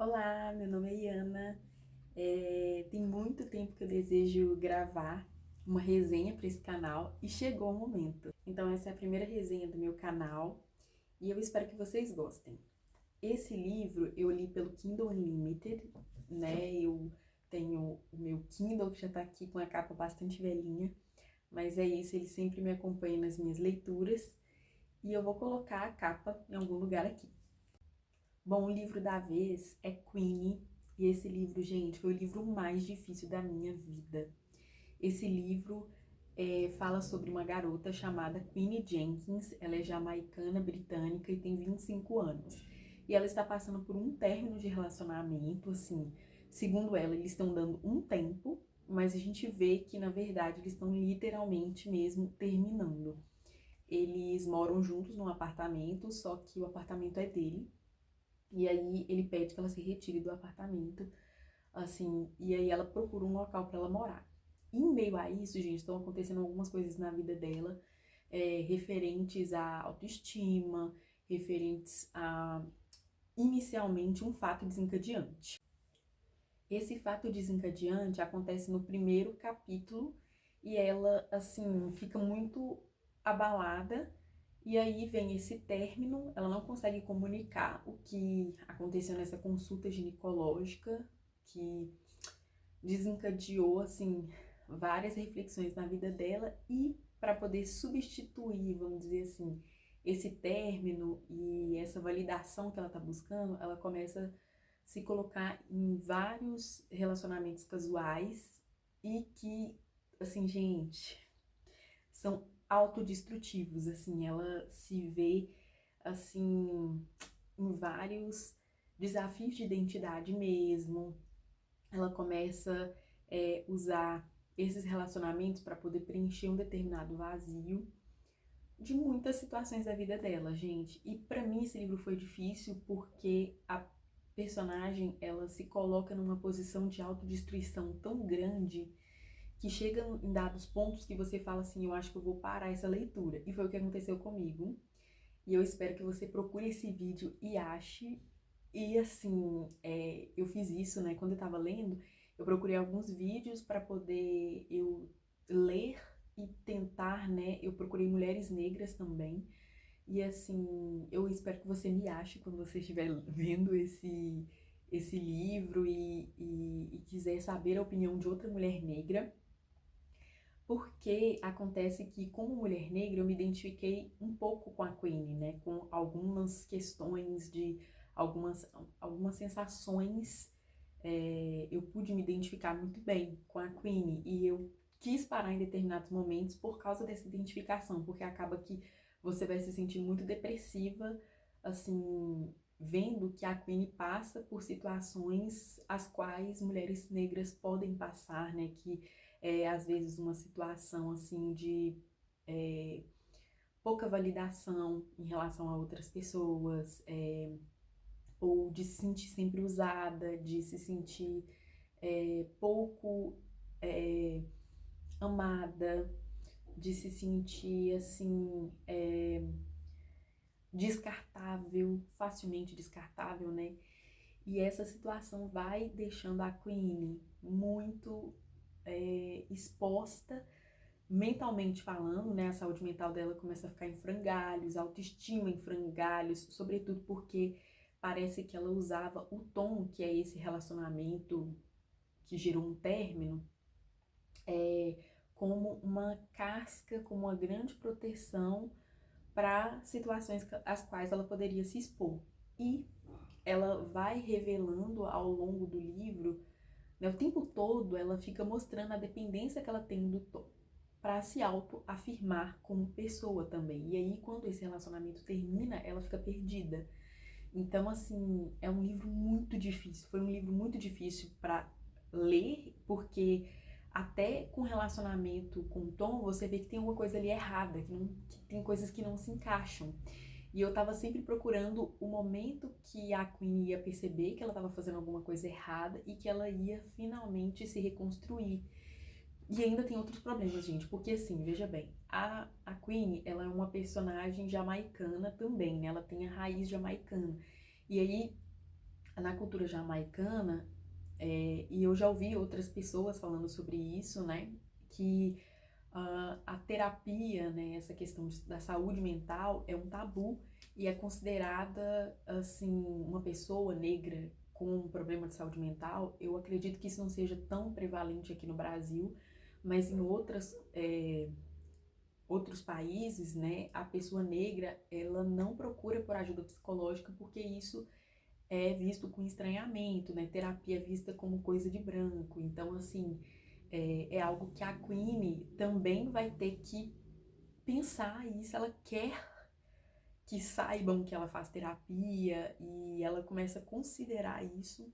Olá, meu nome é Iana. Tem muito tempo que eu desejo gravar uma resenha para esse canal e chegou o momento. Então essa é a primeira resenha do meu canal e eu espero que vocês gostem. Esse livro eu li pelo Kindle Unlimited, né? Eu tenho o meu Kindle que já tá aqui com a capa bastante velhinha, mas é isso, ele sempre me acompanha nas minhas leituras e eu vou colocar a capa em algum lugar aqui. Bom, o livro da vez é Queenie, e esse livro, gente, foi o livro mais difícil da minha vida. Esse livro fala sobre uma garota chamada Queenie Jenkins, ela é jamaicana, britânica e tem 25 anos. E ela está passando por um término de relacionamento, assim, segundo ela, eles estão dando um tempo, mas a gente vê que, na verdade, eles estão literalmente mesmo terminando. Eles moram juntos num apartamento, só que o apartamento é dele, e aí ele pede que ela se retire do apartamento, assim, e aí ela procura um local para ela morar. E em meio a isso, gente, estão acontecendo algumas coisas na vida dela, referentes à autoestima, referentes a, inicialmente, um fato desencadeante. Esse fato desencadeante acontece no primeiro capítulo e ela, assim, fica muito abalada. E aí vem esse término, ela não consegue comunicar o que aconteceu nessa consulta ginecológica, que desencadeou, assim, várias reflexões na vida dela e para poder substituir, vamos dizer assim, esse término e essa validação que ela está buscando, ela começa a se colocar em vários relacionamentos casuais e que, assim, gente, são autodestrutivos, assim, ela se vê, assim, em vários desafios de identidade mesmo, ela começa a usar esses relacionamentos para poder preencher um determinado vazio de muitas situações da vida dela, gente. E para mim esse livro foi difícil porque a personagem, ela se coloca numa posição de autodestruição tão grande que chega em dados pontos que você fala assim, eu acho que eu vou parar essa leitura. E foi o que aconteceu comigo. E eu espero que você procure esse vídeo e ache. E assim, eu fiz isso, né? Quando eu tava lendo, eu procurei alguns vídeos para poder eu ler e tentar, né? Eu procurei mulheres negras também. E assim, eu espero que você me ache quando você estiver vendo esse livro e quiser saber a opinião de outra mulher negra. Porque acontece que, como mulher negra, eu me identifiquei um pouco com a Queenie, né? Com algumas questões de algumas sensações, eu pude me identificar muito bem com a Queenie e eu quis parar em determinados momentos por causa dessa identificação, porque acaba que você vai se sentir muito depressiva, assim, vendo que a Queenie passa por situações as quais mulheres negras podem passar, né? Que às vezes uma situação assim de pouca validação em relação a outras pessoas, ou de se sentir sempre usada, de se sentir pouco amada, de se sentir assim descartável, facilmente descartável, né? E essa situação vai deixando a Queenie muito exposta mentalmente falando, né? A saúde mental dela começa a ficar em frangalhos, a autoestima em frangalhos, sobretudo porque parece que ela usava o tom, que é esse relacionamento que gerou um término, como uma casca, como uma grande proteção para situações às quais ela poderia se expor. E ela vai revelando ao longo do livro, né, o tempo todo ela fica mostrando a dependência que ela tem do Tom para se autoafirmar como pessoa também. E aí, quando esse relacionamento termina, ela fica perdida. Então, assim, é um livro muito difícil. Foi um livro muito difícil para ler, porque até com relacionamento com o Tom, você vê que tem alguma coisa ali errada, que tem coisas que não se encaixam. E eu tava sempre procurando o momento que a Queen ia perceber que ela tava fazendo alguma coisa errada e que ela ia finalmente se reconstruir. E ainda tem outros problemas, gente, porque assim, veja bem, a Queen, ela é uma personagem jamaicana também, né? Ela tem a raiz jamaicana. E aí, na cultura jamaicana, e eu já ouvi outras pessoas falando sobre isso, né, que a terapia, né, essa questão da saúde mental é um tabu e é considerada, assim, uma pessoa negra com um problema de saúde mental. Eu acredito que isso não seja tão prevalente aqui no Brasil, mas em outros países, né, a pessoa negra, ela não procura por ajuda psicológica porque isso é visto com estranhamento, né? Terapia é vista como coisa de branco. Então, assim, é algo que a Queenie também vai ter que pensar isso. Ela quer que saibam que ela faz terapia e ela começa a considerar isso.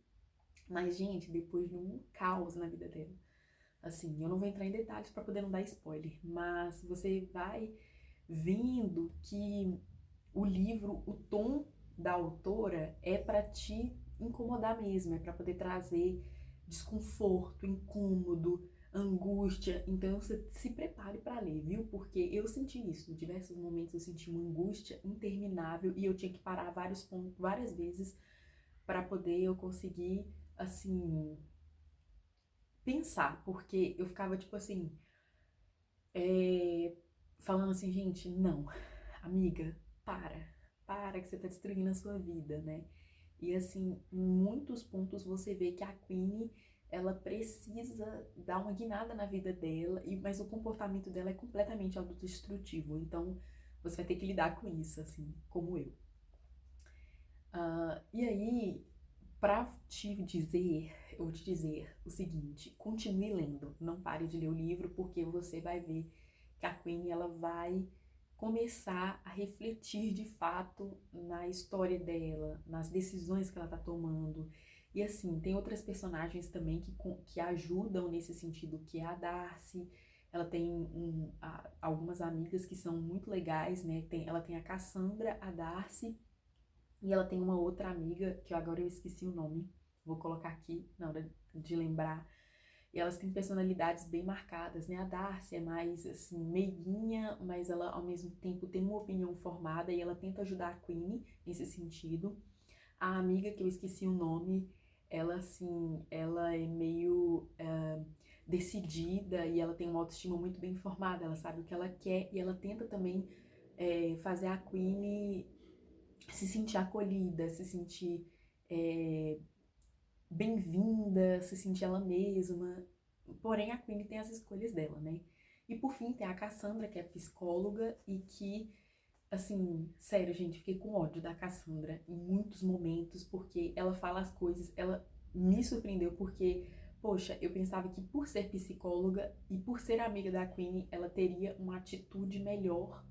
Mas, gente, depois de um caos na vida dela. Assim, eu não vou entrar em detalhes para poder não dar spoiler, mas você vai vendo que o livro, o tom da autora é para te incomodar mesmo, é para poder trazer desconforto, incômodo, angústia. Então você se prepare para ler, viu? Porque eu senti isso. Em diversos momentos eu senti uma angústia interminável e eu tinha que parar vários pontos, várias vezes para poder eu conseguir, assim, pensar, porque eu ficava tipo assim, falando assim, gente, não, amiga, para que você tá destruindo a sua vida, né? E assim, em muitos pontos você vê que a Queenie, ela precisa dar uma guinada na vida dela, mas o comportamento dela é completamente autodestrutivo, então você vai ter que lidar com isso, assim, como eu. E aí, pra te dizer, eu vou te dizer o seguinte, continue lendo, não pare de ler o livro, porque você vai ver que a Queenie, ela vai começar a refletir de fato na história dela, nas decisões que ela tá tomando. E assim, tem outras personagens também que ajudam nesse sentido, que é a Darcy. Ela tem algumas amigas que são muito legais, né? Ela tem a Cassandra, a Darcy, e ela tem uma outra amiga, que agora eu esqueci o nome, vou colocar aqui na hora de lembrar. E elas têm personalidades bem marcadas, né? A Darcy é mais, assim, meiguinha, mas ela, ao mesmo tempo, tem uma opinião formada e ela tenta ajudar a Queenie nesse sentido. A amiga, que eu esqueci o nome, ela, assim, ela é meio decidida e ela tem uma autoestima muito bem formada, ela sabe o que ela quer e ela tenta também fazer a Queenie se sentir acolhida, se sentir bem-vinda, se sentir ela mesma. Porém, a Queenie tem as escolhas dela, né? E por fim, tem a Cassandra, que é psicóloga e que, assim, sério, gente, fiquei com ódio da Cassandra em muitos momentos, porque ela fala as coisas, ela me surpreendeu, porque, poxa, eu pensava que por ser psicóloga e por ser amiga da Queenie, ela teria uma atitude melhor,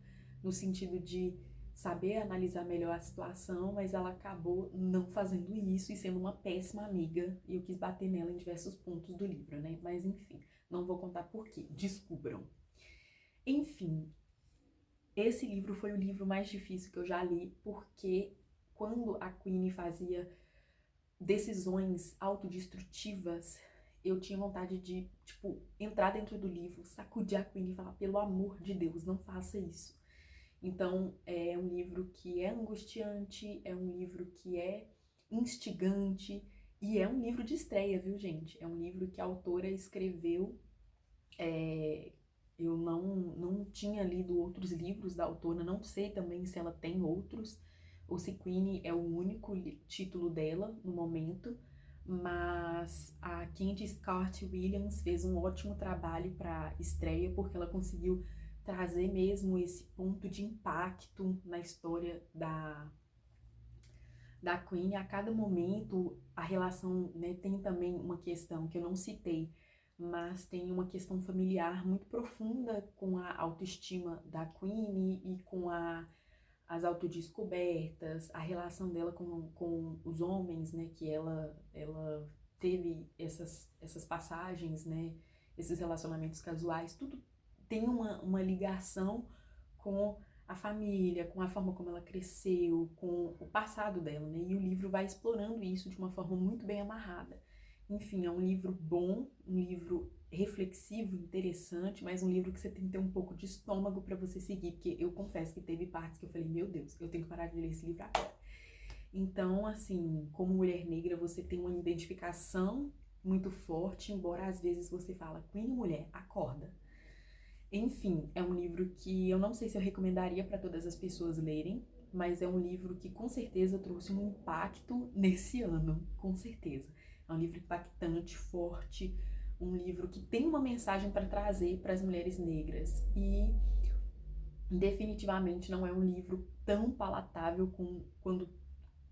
no sentido de saber analisar melhor a situação, mas ela acabou não fazendo isso e sendo uma péssima amiga, e eu quis bater nela em diversos pontos do livro, né? Mas enfim, não vou contar por quê, descubram. Enfim, esse livro foi o livro mais difícil que eu já li, porque quando a Queenie fazia decisões autodestrutivas, eu tinha vontade de, tipo, entrar dentro do livro, sacudir a Queenie e falar, pelo amor de Deus, não faça isso. Então, é um livro que é angustiante, é um livro que é instigante e é um livro de estreia, viu, gente? É um livro que a autora escreveu. Eu não tinha lido outros livros da autora, não sei também se ela tem outros, ou se Queenie é o único título dela no momento, mas a Candy Scott Williams fez um ótimo trabalho para estreia, porque ela conseguiu trazer mesmo esse ponto de impacto na história da Queenie. A cada momento, a relação, né, tem também uma questão que eu não citei, mas tem uma questão familiar muito profunda com a autoestima da Queenie e com as autodescobertas, a relação dela com os homens, né, que ela teve essas passagens, né, esses relacionamentos casuais, tudo tem uma ligação com a família, com a forma como ela cresceu, com o passado dela, né? E o livro vai explorando isso de uma forma muito bem amarrada. Enfim, é um livro bom, um livro reflexivo, interessante, mas um livro que você tem que ter um pouco de estômago para você seguir, porque eu confesso que teve partes que eu falei, meu Deus, eu tenho que parar de ler esse livro agora. Então, assim, como mulher negra, você tem uma identificação muito forte, embora às vezes você fala, Queen, mulher, acorda. Enfim, é um livro que eu não sei se eu recomendaria para todas as pessoas lerem, mas é um livro que com certeza trouxe um impacto nesse ano, com certeza. É um livro impactante, forte, um livro que tem uma mensagem para trazer para as mulheres negras e definitivamente não é um livro tão palatável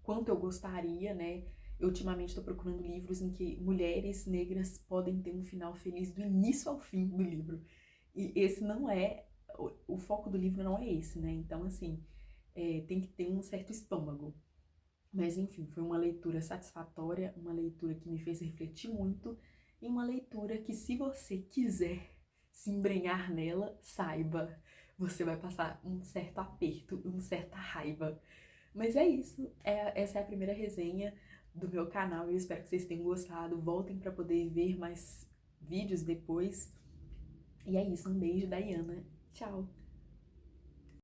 quanto eu gostaria, né? Eu ultimamente estou procurando livros em que mulheres negras podem ter um final feliz do início ao fim do livro. E esse não é, o foco do livro não é esse, né? Então, assim, tem que ter um certo estômago. Mas, enfim, foi uma leitura satisfatória, uma leitura que me fez refletir muito e uma leitura que, se você quiser se embrenhar nela, saiba, você vai passar um certo aperto, uma certa raiva. Mas é isso, essa é a primeira resenha do meu canal. Eu espero que vocês tenham gostado. Voltem para poder ver mais vídeos depois. E é isso, um beijo da Iana. Tchau!